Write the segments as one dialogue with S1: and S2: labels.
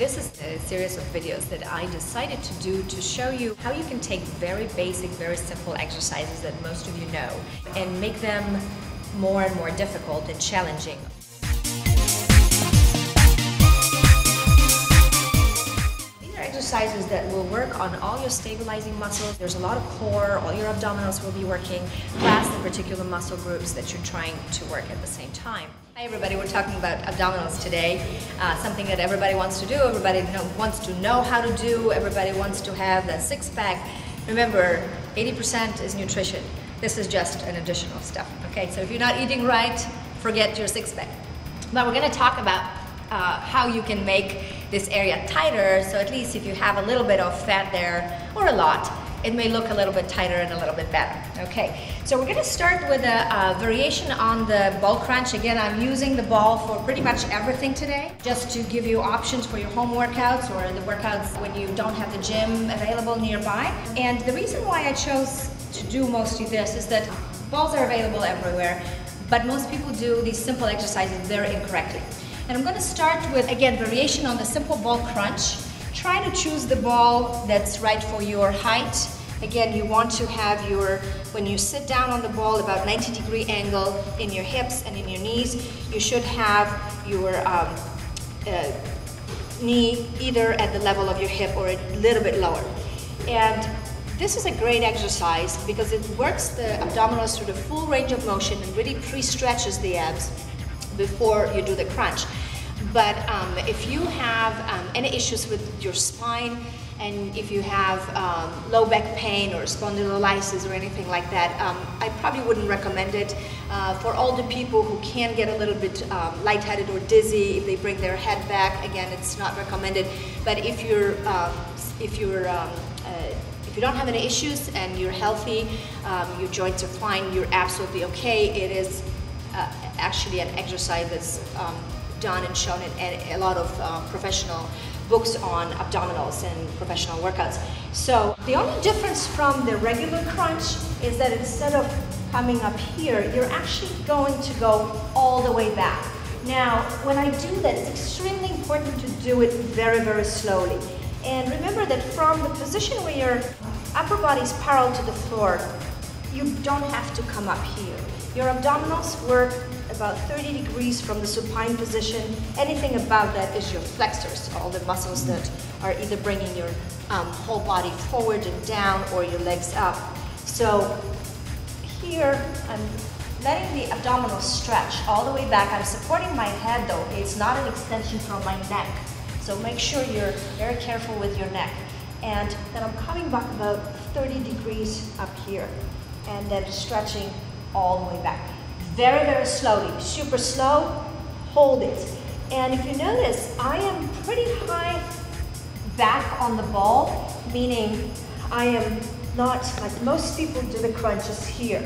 S1: This is a series of videos that I decided to do to show you how you can take very basic, very simple exercises that most of you know and make them more and more difficult and challenging. These are exercises that will work on all your stabilizing muscles. There's a lot of core, all your abdominals will be working, plus the particular muscle groups that you're trying to work at the same time. Hi everybody, we're talking about abdominals today, something that everybody wants to do, everybody wants to know how to do, everybody wants to have that six-pack. Remember, 80% is nutrition. This is just an additional stuff, okay? So if you're not eating right, forget your six-pack. But we're going to talk about how you can make this area tighter, so at least if you have a little bit of fat there, or a lot, it may look a little bit tighter and a little bit better. Okay, so we're going to start with a variation on the ball crunch. Again, I'm using the ball for pretty much everything today, just to give you options for your home workouts or the workouts when you don't have the gym available nearby. And the reason why I chose to do mostly this is that balls are available everywhere, but most people do these simple exercises very incorrectly. And I'm going to start with, again, variation on the simple ball crunch. Try to choose the ball that's right for your height. Again, you want to have when you sit down on the ball, about 90-degree angle in your hips and in your knees. You should have your knee either at the level of your hip or a little bit lower. And this is a great exercise because it works the abdominals through the full range of motion and really pre-stretches the abs before you do the crunch. But if you have any issues with your spine, and if you have low back pain or spondylolysis or anything like that, I probably wouldn't recommend it. For older people who can get a little bit lightheaded or dizzy if they bring their head back, again, it's not recommended. But if you don't have any issues and you're healthy, your joints are fine, you're absolutely okay. It is actually an exercise that's done and shown in a lot of professional books on abdominals and professional workouts. So the only difference from the regular crunch is that instead of coming up here, you're actually going to go all the way back. Now, when I do that, it's extremely important to do it very, very slowly. And remember that from the position where your upper body is parallel to the floor, you don't have to come up here. Your abdominals work about 30 degrees from the supine position. Anything above that is your flexors, all the muscles that are either bringing your whole body forward and down or your legs up. So here, I'm letting the abdominals stretch all the way back. I'm supporting my head though, okay? It's not an extension from my neck. So make sure you're very careful with your neck. And then I'm coming back about 30 degrees up here and then stretching all the way back. Very, very slowly, super slow, hold it. And if you notice, I am pretty high back on the ball, meaning I am not, like most people do the crunches here.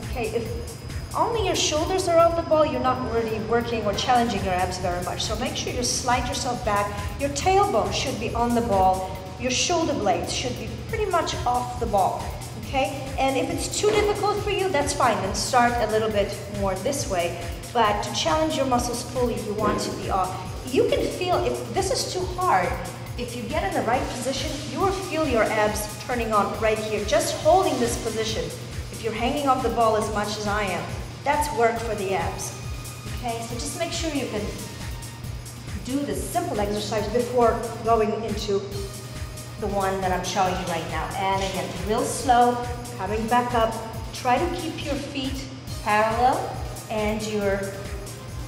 S1: Okay, if only your shoulders are on the ball, you're not really working or challenging your abs very much. So make sure you slide yourself back. Your tailbone should be on the ball. Your shoulder blades should be pretty much off the ball. Okay, and if it's too difficult for you, that's fine. Then start a little bit more this way. But to challenge your muscles fully, you want to be off. You can feel, if this is too hard, if you get in the right position, you will feel your abs turning on right here. Just holding this position, if you're hanging off the ball as much as I am, that's work for the abs. Okay, so just make sure you can do this simple exercise before going into the one that I'm showing you right now. And again, real slow, coming back up. Try to keep your feet parallel and your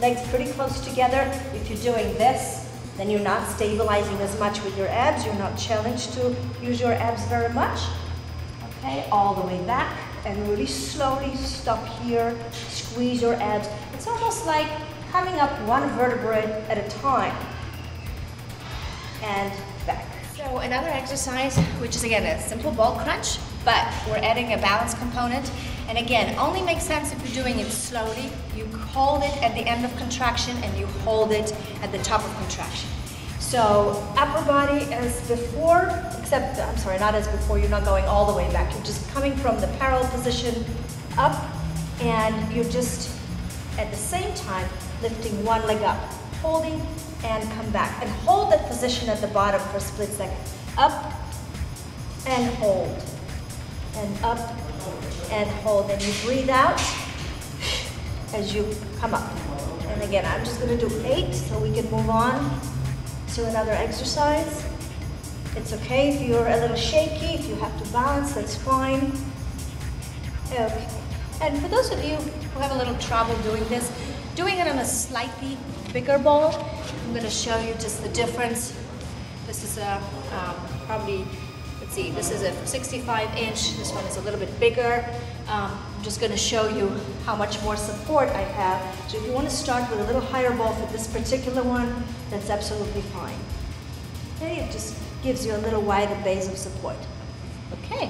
S1: legs pretty close together. If you're doing this, then you're not stabilizing as much with your abs. You're not challenged to use your abs very much. Okay, all the way back and really slowly stop here. Squeeze your abs. It's almost like coming up one vertebrae at a time. And back. So another exercise, which is again a simple ball crunch, but we're adding a balance component. And again, only makes sense if you're doing it slowly. You hold it at the end of contraction and you hold it at the top of contraction. So upper body as before, except, I'm sorry, not as before, you're not going all the way back. You're just coming from the parallel position up and you're just at the same time lifting one leg up. holding and come back. And hold that position at the bottom for a split second. Up and hold. And up and hold. And you breathe out as you come up. And again, I'm just going to do 8 so we can move on to another exercise. It's okay if you're a little shaky, if you have to balance, that's fine. Okay. And for those of you who have a little trouble doing this, doing it on a slightly bigger ball, I'm going to show you just the difference. This is a probably, let's see, this is a 65-inch. This one is a little bit bigger. I'm just going to show you how much more support I have. So if you want to start with a little higher ball for this particular one, that's absolutely fine. Okay, it just gives you a little wider base of support. Okay,